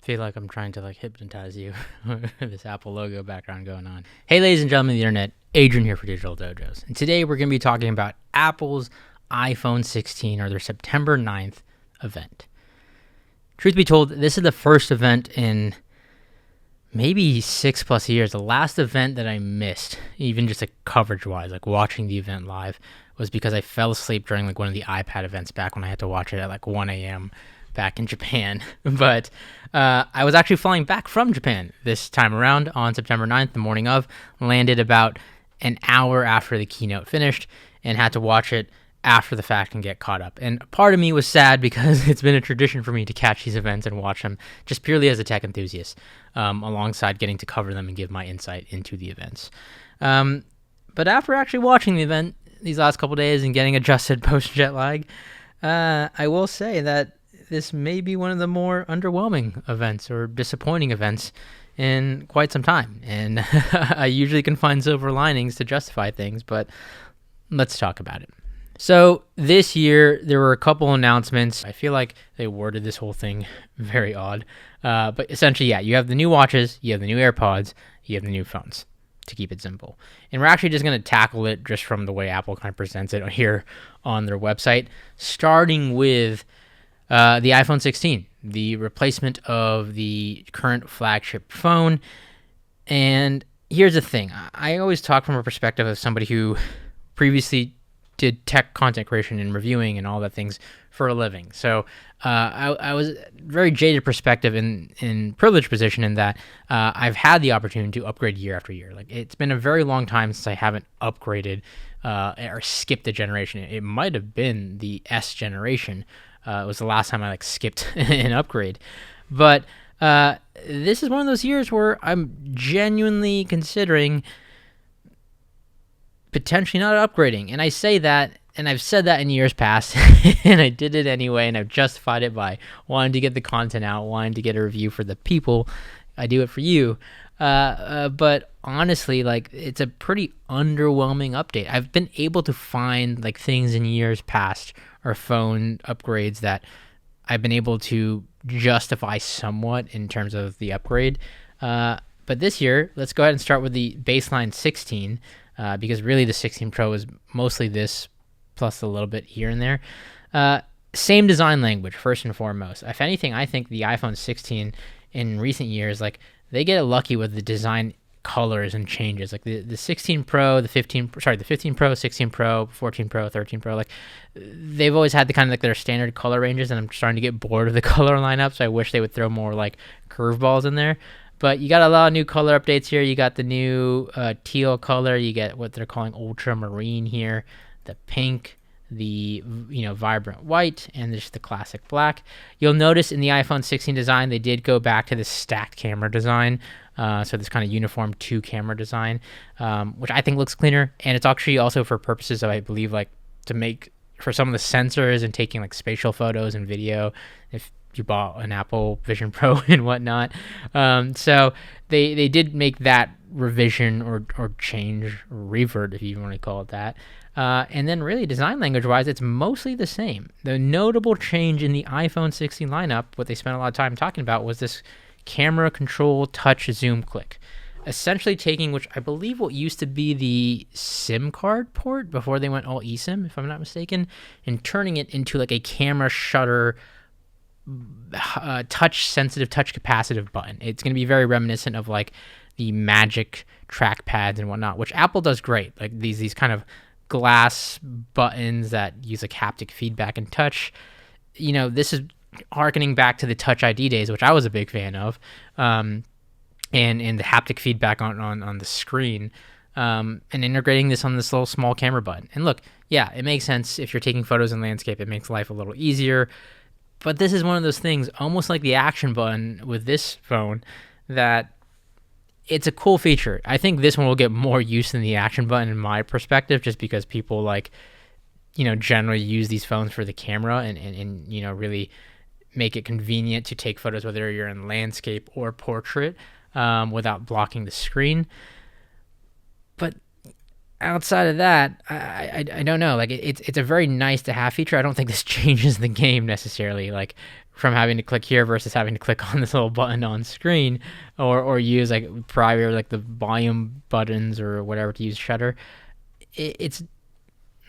Feel like I'm trying to like hypnotize you with this Apple logo background going on. Hey, ladies and gentlemen of the internet, Adrian here for Digital Dojos. And today we're going to be talking about Apple's iPhone 16 or their September 9th event. Truth be told, this is the first event in maybe 6+ years. The last event that I missed, even just like coverage wise, like watching the event live, was because I fell asleep during like one of the iPad events back when I had to watch it at like 1 a.m. back in Japan. But I was actually flying back from Japan this time around on September 9th, the morning of, landed about an hour after the keynote finished and had to watch it after the fact and get caught up. And part of me was sad because it's been a tradition for me to catch these events and watch them just purely as a tech enthusiast, alongside getting to cover them and give my insight into the events. But after actually watching the event these last couple days and getting adjusted post-jet lag, I will say that this may be one of the more underwhelming events or disappointing events in quite some time. And I usually can find silver linings to justify things, but let's talk about it. So this year, there were a couple announcements. I feel like they worded this whole thing very odd. But essentially, yeah, you have the new watches, you have the new AirPods, you have the new phones, to keep it simple. And we're actually just going to tackle it just from the way Apple kind of presents it here on their website, starting with the iPhone 16, the replacement of the current flagship phone. And here's the thing. I always talk from a perspective of somebody who previously did tech content creation and reviewing and all that things for a living. So I was very jaded perspective in privileged position in that I've had the opportunity to upgrade year after year. Like, it's been a very long time since I haven't upgraded or skipped a generation. It might have been the S generation. It was the last time I skipped an upgrade. But this is one of those years where I'm genuinely considering potentially not upgrading. And I say that, and I've said that in years past, and I did it anyway, and I've justified it by wanting to get the content out, wanting to get a review for the people. I do it for you. But honestly, it's a pretty underwhelming update. I've been able to find things in years past or phone upgrades that I've been able to justify somewhat in terms of the upgrade. But this year, let's go ahead and start with the baseline 16, because really the 16 Pro is mostly this plus a little bit here and there. Same design language, first and foremost. If anything, I think the iPhone 16 in recent years, they get lucky with the design colors and changes. The 16 Pro, the 15 Pro, 16 Pro, 14 Pro, 13 Pro, they've always had the kind of their standard color ranges, and I'm starting to get bored of the color lineup, so I wish they would throw more curveballs in there. But you got a lot of new color updates here. You got the new teal color. You get what they're calling ultramarine here, the pink, the vibrant white, and just the classic black. You'll notice in the iPhone 16 design, they did go back to the stacked camera design. So this kind of uniform 2-camera design, which I think looks cleaner. And it's actually also for purposes of, I believe, to make for some of the sensors and taking spatial photos and video, if you bought an Apple Vision Pro and whatnot. So they did make that revision or change or revert, if you want to call it that. And then really design language wise, it's mostly the same. The notable change in the iPhone 16 lineup, what they spent a lot of time talking about, was this camera control touch zoom click. Essentially taking, which I believe what used to be the SIM card port before they went all eSIM, if I'm not mistaken, and turning it into a camera shutter touch sensitive, touch capacitive button. It's going to be very reminiscent of the Magic trackpads and whatnot, which Apple does great. These kind of glass buttons that use haptic feedback and touch. This is harkening back to the Touch ID days, which I was a big fan of, and the haptic feedback on the screen, and integrating this on this little small camera button. And look, yeah, it makes sense if you're taking photos in landscape. It makes life a little easier. But this is one of those things, almost like the action button with this phone, that it's a cool feature. I think this one will get more use than the action button in my perspective, just because people generally use these phones for the camera and really make it convenient to take photos, whether you're in landscape or portrait, without blocking the screen. But outside of that, I don't know. It's a very nice to have feature. I don't think this changes the game necessarily. from having to click here versus having to click on this little button on screen, or use like prior like the volume buttons or whatever to use shutter. It's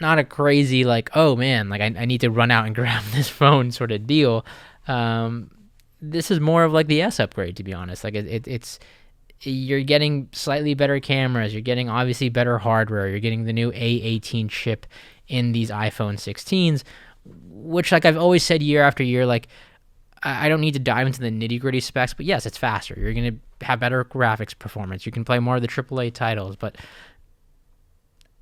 not a crazy like, oh man, like I need to run out and grab this phone sort of deal. This is more of like the S upgrade, to be honest. Like it's you're getting slightly better cameras, you're getting obviously better hardware, you're getting the new A18 chip in these iPhone 16s, which like I've always said year after year, like I don't need to dive into the nitty gritty specs, but yes, it's faster. You're gonna have better graphics performance. You can play more of the AAA titles, but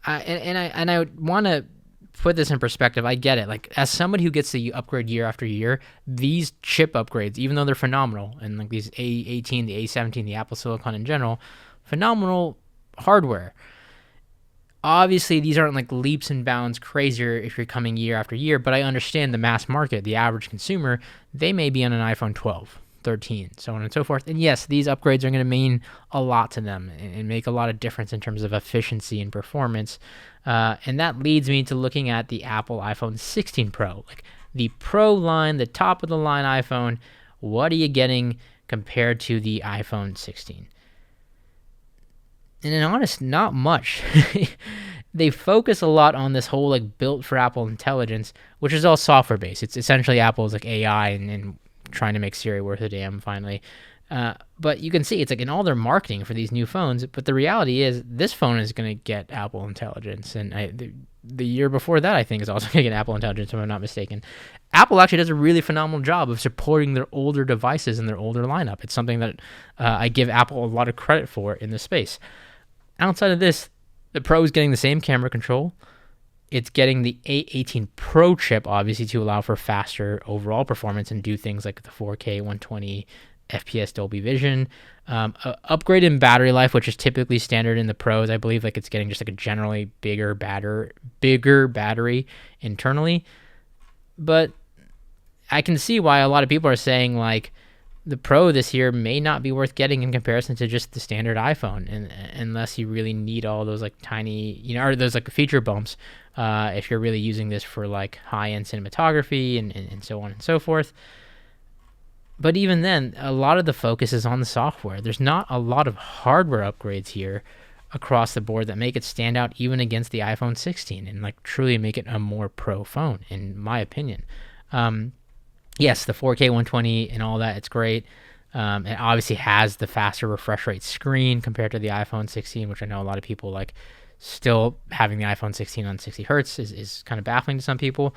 I want to put this in perspective. I get it. Like as somebody who gets to upgrade year after year, these chip upgrades, even though they're phenomenal, and like these A18, the A17, the Apple Silicon in general, phenomenal hardware. Obviously, these aren't like leaps and bounds crazier if you're coming year after year, but I understand the mass market, the average consumer, they may be on an iPhone 12, 13, so on and so forth. And yes, these upgrades are going to mean a lot to them and make a lot of difference in terms of efficiency and performance. And that leads me to looking at the Apple iPhone 16 Pro, like the Pro line, the top of the line iPhone. What are you getting compared to the iPhone 16? And in honest, not much. They focus a lot on this whole like built for Apple intelligence, which is all software based. It's essentially Apple's like AI and trying to make Siri worth a damn finally. But you can see it's like in all their marketing for these new phones. But the reality is this phone is going to get Apple intelligence. And the year before that, I think, is also going to get Apple intelligence, if I'm not mistaken. Apple actually does a really phenomenal job of supporting their older devices and their older lineup. It's something that I give Apple a lot of credit for in this space. Outside of this, the Pro is getting the same camera control. It's getting the A18 Pro chip, obviously, to allow for faster overall performance and do things like the 4K 120 FPS Dolby Vision. Upgrade in battery life, which is typically standard in the Pros. I believe like it's getting just like a generally bigger battery internally. But I can see why a lot of people are saying like the Pro this year may not be worth getting in comparison to just the standard iPhone, and unless you really need all those like tiny, or those like feature bumps, if you're really using this for like high-end cinematography and so on and so forth. But even then, a lot of the focus is on the software. There's not a lot of hardware upgrades here across the board that make it stand out even against the iPhone 16 and like truly make it a more pro phone, in my opinion. Yes, the 4K 120 and all that, it's great. It obviously has the faster refresh rate screen compared to the iPhone 16, which I know a lot of people like. Still having the iPhone 16 on 60 hertz is kind of baffling to some people.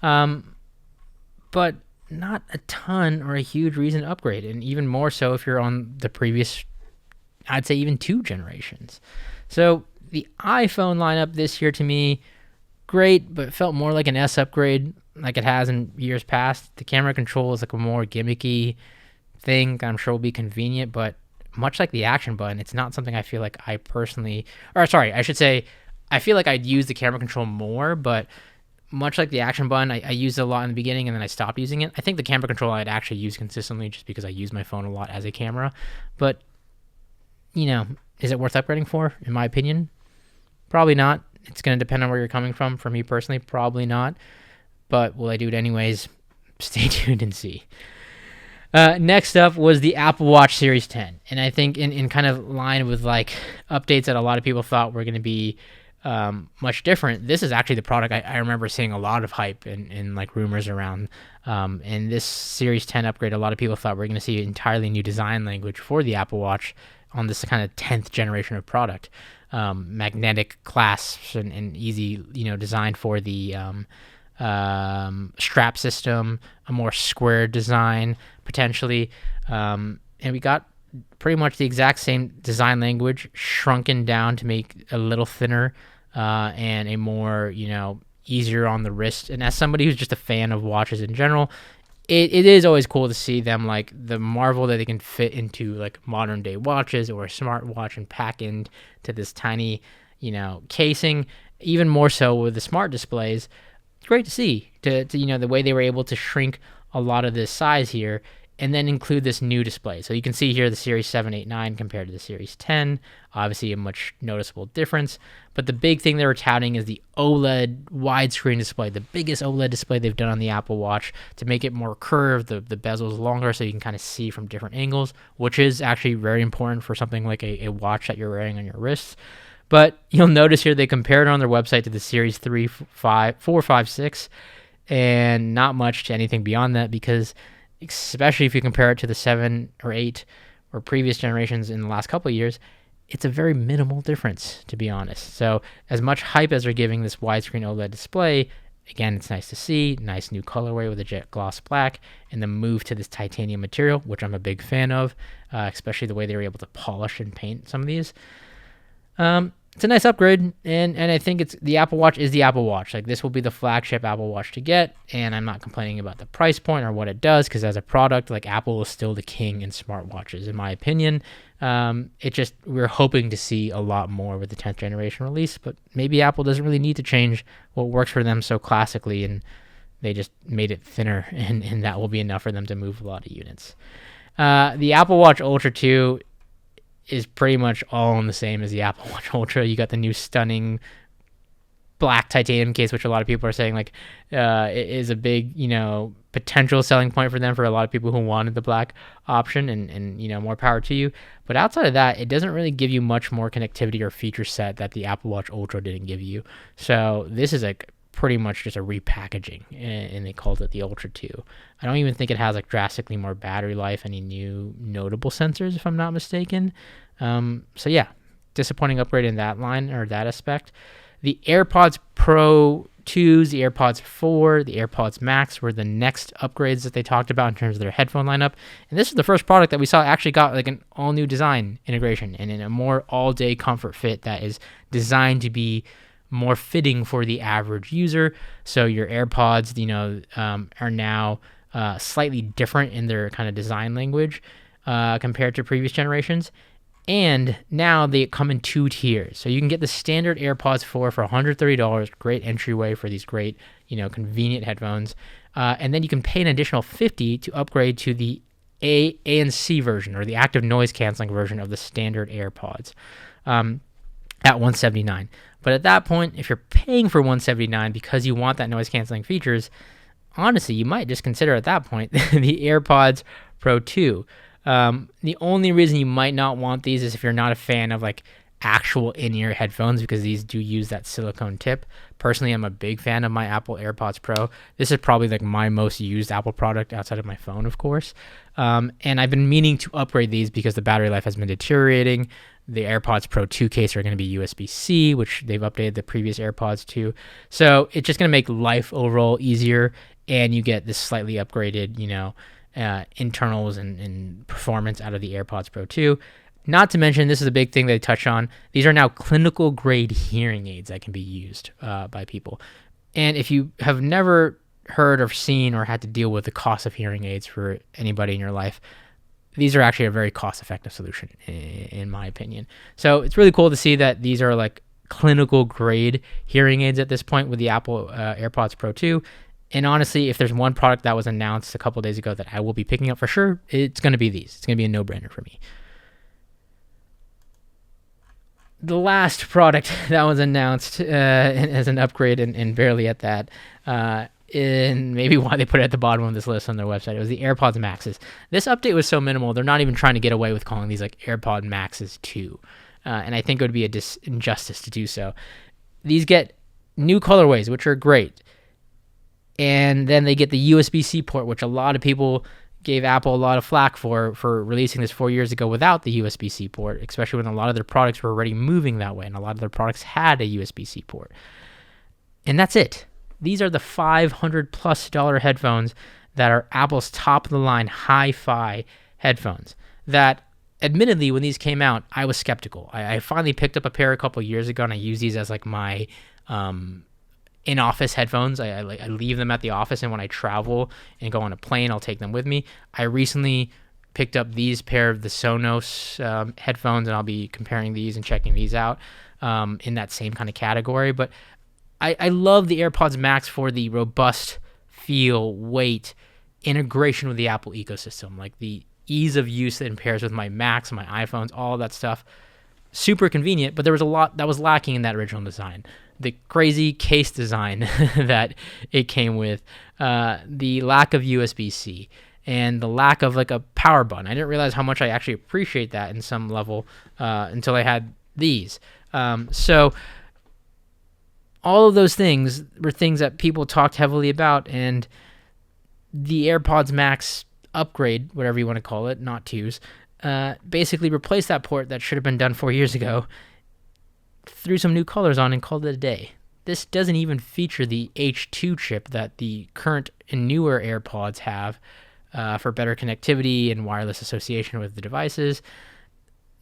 But not a ton or a huge reason to upgrade, and even more so if you're on the previous, I'd say even 2 generations. So the iPhone lineup this year to me, great, but it felt more like an S upgrade like it has in years past. The camera control is like a more gimmicky thing I'm sure will be convenient, but much like the action button, it's not something I feel like I personally, or sorry, I should say, I feel like I'd use the camera control more, but much like the action button, I used it a lot in the beginning and then I stopped using it. I think the camera control I'd actually use consistently just because I use my phone a lot as a camera. But, is it worth upgrading for, in my opinion? Probably not. It's going to depend on where you're coming from. For me personally, probably not. But will I do it anyways? Stay tuned and see. Next up was the Apple Watch Series 10. And I think in kind of line with like updates that a lot of people thought were going to be much different, this is actually the product I remember seeing a lot of hype and like rumors around. And this Series 10 upgrade, a lot of people thought we're going to see an entirely new design language for the Apple Watch on this kind of 10th generation of product. Magnetic clasps and easy, design for the strap system, a more square design potentially, and we got pretty much the exact same design language shrunken down to make a little thinner and a more easier on the wrist. And as somebody who's just a fan of watches in general, it is always cool to see them like the marvel that they can fit into like modern day watches or a smartwatch and pack into this tiny casing. Even more so with the smart displays, it's great to see to the way they were able to shrink a lot of this size here and then include this new display. So you can see here the Series 7, 8, 9 compared to the Series 10. Obviously a much noticeable difference. But the big thing they were touting is the OLED widescreen display, the biggest OLED display they've done on the Apple Watch to make it more curved, the bezel's longer so you can kind of see from different angles, which is actually very important for something like a watch that you're wearing on your wrists. But you'll notice here they compared it on their website to the Series 3, 5, 4, 5, 6, and not much to anything beyond that, because especially if you compare it to the 7 or 8 or previous generations in the last couple of years, it's a very minimal difference, to be honest. So as much hype as they're giving this widescreen OLED display, again, it's nice to see. Nice new colorway with a jet gloss black, and the move to this titanium material, which I'm a big fan of, especially the way they were able to polish and paint some of these. It's a nice upgrade, and I think it's the Apple Watch is the Apple Watch. Like, this will be the flagship Apple Watch to get, and I'm not complaining about the price point or what it does, because as a product, like, Apple is still the king in smartwatches, in my opinion. We're hoping to see a lot more with the 10th generation release, but maybe Apple doesn't really need to change what works for them so classically, and they just made it thinner, and that will be enough for them to move a lot of units. The Apple Watch Ultra 2 is pretty much all in the same as the Apple Watch Ultra. You got the new stunning black titanium case, which a lot of people are saying is a big, potential selling point for them, for a lot of people who wanted the black option, and more power to you. But outside of that, it doesn't really give you much more connectivity or feature set that the Apple Watch Ultra didn't give you. So this is pretty much just a repackaging, and they called it the Ultra 2. I don't even think it has drastically more battery life, any new notable sensors, if I'm not mistaken. So yeah, disappointing upgrade in that line, or that aspect. The AirPods Pro 2s, the AirPods 4, the AirPods Max were the next upgrades that they talked about in terms of their headphone lineup. And this is the first product that we saw actually got an all new design integration, and in a more all-day comfort fit that is designed to be more fitting for the average user. So your AirPods, are now slightly different in their kind of design language compared to previous generations. And now they come in 2 tiers. So you can get the standard AirPods 4 for $130, great entryway for these great, convenient headphones. And then you can pay an additional $50 to upgrade to the ANC version, or the active noise canceling version of the standard AirPods, at $179. But at that point, if you're paying for $179 because you want that noise canceling features, honestly, you might just consider at that point the AirPods Pro 2. The only reason you might not want these is if you're not a fan of actual in-ear headphones, because these do use that silicone tip. Personally, I'm a big fan of my Apple AirPods Pro. This is probably my most used Apple product outside of my phone, of course. And I've been meaning to upgrade these because the battery life has been deteriorating. The AirPods Pro 2 case are going to be USB-C, which they've updated the previous AirPods to. So it's just going to make life overall easier, and you get this slightly upgraded, internals and performance out of the AirPods Pro 2. Not to mention, this is a big thing they touch on, these are now clinical grade hearing aids that can be used by people. And if you have never heard or seen or had to deal with the cost of hearing aids for anybody in your life, these are actually a very cost-effective solution, in my opinion. So it's really cool to see that these are clinical grade hearing aids at this point with the Apple AirPods Pro 2. And honestly, if there's one product that was announced a couple days ago that I will be picking up for sure, it's going to be these. It's going to be a no-brainer for me. The last product that was announced as an upgrade, and barely at that, and maybe why they put it at the bottom of this list on their website, it was the AirPods Maxes. This update was so minimal, they're not even trying to get away with calling these AirPod Maxes 2. And I think it would be a injustice to do so. These get new colorways, which are great. And then they get the USB-C port, which a lot of people gave Apple a lot of flack for releasing this 4 years ago without the USB-C port, especially when a lot of their products were already moving that way, and a lot of their products had a USB-C port. And that's it. These are the $500+ headphones that are Apple's top-of-the-line hi-fi headphones that, admittedly, when these came out, I was skeptical. I finally picked up a pair a couple years ago, and I use these as my in-office headphones. I leave them at the office, and when I travel and go on a plane, I'll take them with me. I recently picked up these pair of the Sonos headphones, and I'll be comparing these and checking these out in that same kind of category. But I love the AirPods Max for the robust feel, weight, integration with the Apple ecosystem, like the ease of use that pairs with my Macs, my iPhones, all of that stuff. Super convenient, but there was a lot that was lacking in that original design. The crazy case design that it came with, the lack of USB-C, and the lack of like a power button. I didn't realize how much I actually appreciate that in some level until I had these. So all of those things were things that people talked heavily about, and the AirPods Max upgrade, whatever you want to call it, not twos, basically replaced that port that should have been done 4 years ago, threw some new colors on, and called it a day. This doesn't even feature the H2 chip that the current and newer AirPods have for better connectivity and wireless association with the devices.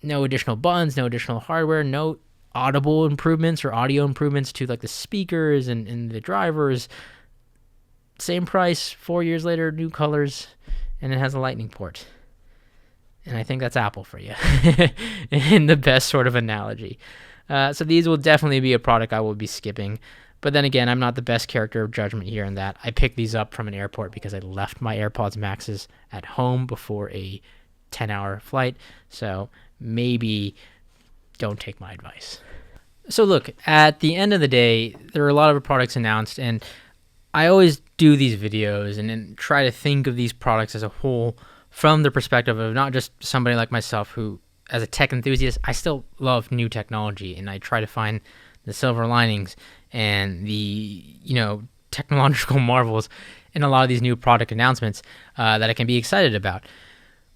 No additional buttons, no additional hardware, no audible improvements or audio improvements to like the speakers and the drivers. Same price, 4 years later, new colors, and it has a lightning port. And I think that's Apple for you in the best sort of analogy. So these will definitely be a product I will be skipping. But then again, I'm not the best character of judgment here in that I picked these up from an airport because I left my AirPods Maxes at home before a 10-hour flight. So maybe don't take my advice. So look, at the end of the day, there are a lot of products announced, and I always do these videos and try to think of these products as a whole from the perspective of not just somebody like myself who, as a tech enthusiast, I still love new technology, and I try to find the silver linings and the, technological marvels in a lot of these new product announcements that I can be excited about.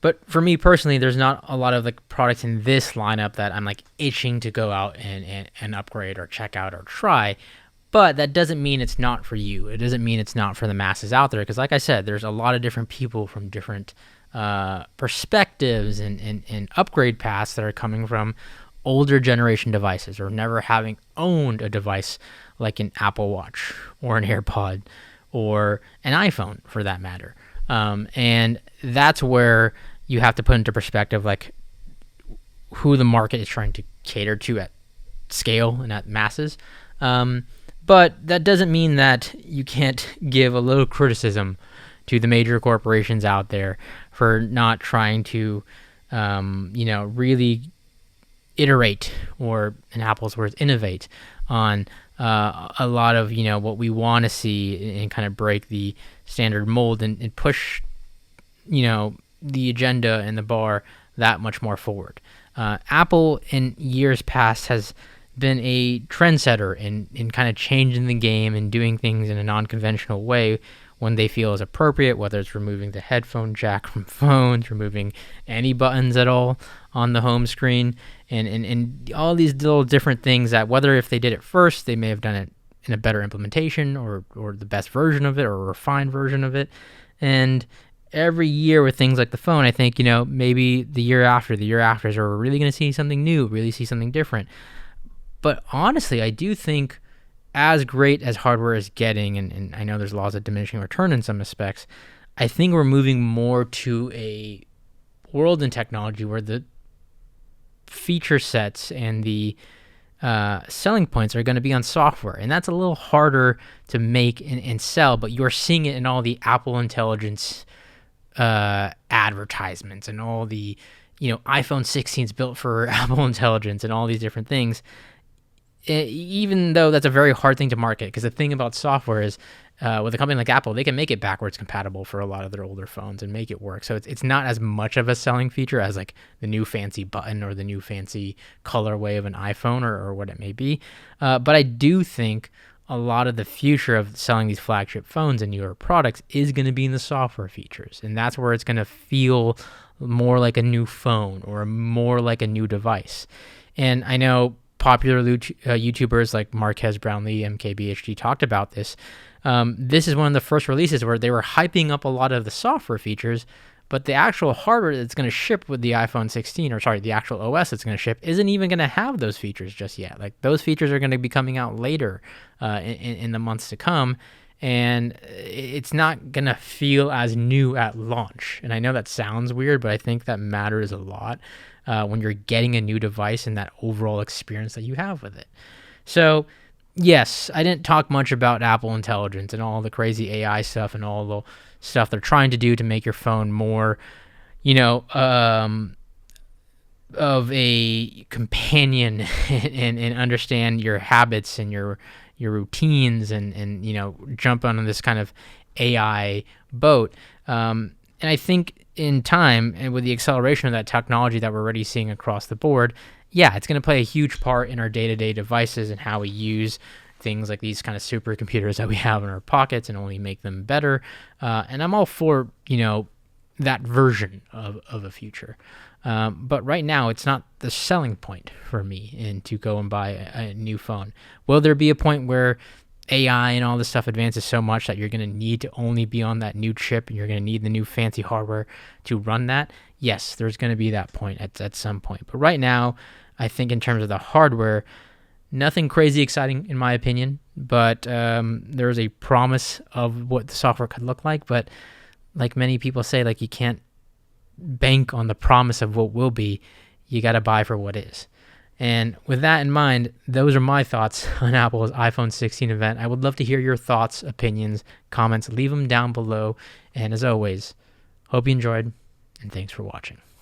But for me personally, there's not a lot of like products in this lineup that I'm like itching to go out and upgrade or check out or try. But that doesn't mean it's not for you. It doesn't mean it's not for the masses out there. Because like I said, there's a lot of different people from different perspectives and upgrade paths that are coming from older generation devices or never having owned a device like an Apple Watch or an AirPod or an iPhone for that matter. And that's where you have to put into perspective like who the market is trying to cater to at scale and at masses. But that doesn't mean that you can't give a little criticism to the major corporations out there for not trying to, really iterate, or in Apple's words, innovate on a lot of, what we want to see and kind of break the standard mold and push, the agenda and the bar that much more forward. Apple in years past has been a trendsetter in kind of changing the game and doing things in a non-conventional way when they feel is appropriate, whether it's removing the headphone jack from phones, removing any buttons at all on the home screen, and all these little different things that whether if they did it first, they may have done it in a better implementation or the best version of it or a refined version of it. And every year with things like the phone, I think, maybe the year after, is we're really going to see something new, really see something different. But honestly, I do think as great as hardware is getting, and I know there's laws of diminishing return in some aspects, I think we're moving more to a world in technology where the feature sets and the selling points are going to be on software. And that's a little harder to make and sell, but you're seeing it in all the Apple Intelligence advertisements and all the, iPhone 16's built for Apple Intelligence and all these different things. Even though that's a very hard thing to market, because the thing about software is with a company like Apple, they can make it backwards compatible for a lot of their older phones and make it work. So it's not as much of a selling feature as like the new fancy button or the new fancy colorway of an iPhone or what it may be. But I do think a lot of the future of selling these flagship phones and newer products is going to be in the software features. And that's where it's going to feel more like a new phone or more like a new device. And I know popular YouTubers like Marquez Brownlee, MKBHD talked about this. This is one of the first releases where they were hyping up a lot of the software features, but the actual hardware that's going to ship with the iPhone 16, the actual OS that's going to ship, isn't even going to have those features just yet. Like those features are going to be coming out later in the months to come, and it's not going to feel as new at launch. And I know that sounds weird, but I think that matters a lot when you're getting a new device and that overall experience that you have with it. So yes, I didn't talk much about Apple Intelligence and all the crazy AI stuff and all the stuff they're trying to do to make your phone more, you know, of a companion and understand your habits and your routines and jump on this kind of AI boat. And I think in time and with the acceleration of that technology that we're already seeing across the board, yeah, it's going to play a huge part in our day-to-day devices and how we use things like these kind of supercomputers that we have in our pockets and only make them better. And I'm all for, that version of a future. But right now, it's not the selling point for me to go and buy a new phone. Will there be a point where AI and all this stuff advances so much that you're going to need to only be on that new chip and you're going to need the new fancy hardware to run that? Yes, there's going to be that point at some point. But right now, I think in terms of the hardware, nothing crazy exciting in my opinion, but there's a promise of what the software could look like. But like many people say, like you can't bank on the promise of what will be. You got to buy for what is. And with that in mind, those are my thoughts on Apple's iPhone 16 event. I would love to hear your thoughts, opinions, comments. Leave them down below. And as always, hope you enjoyed, and thanks for watching.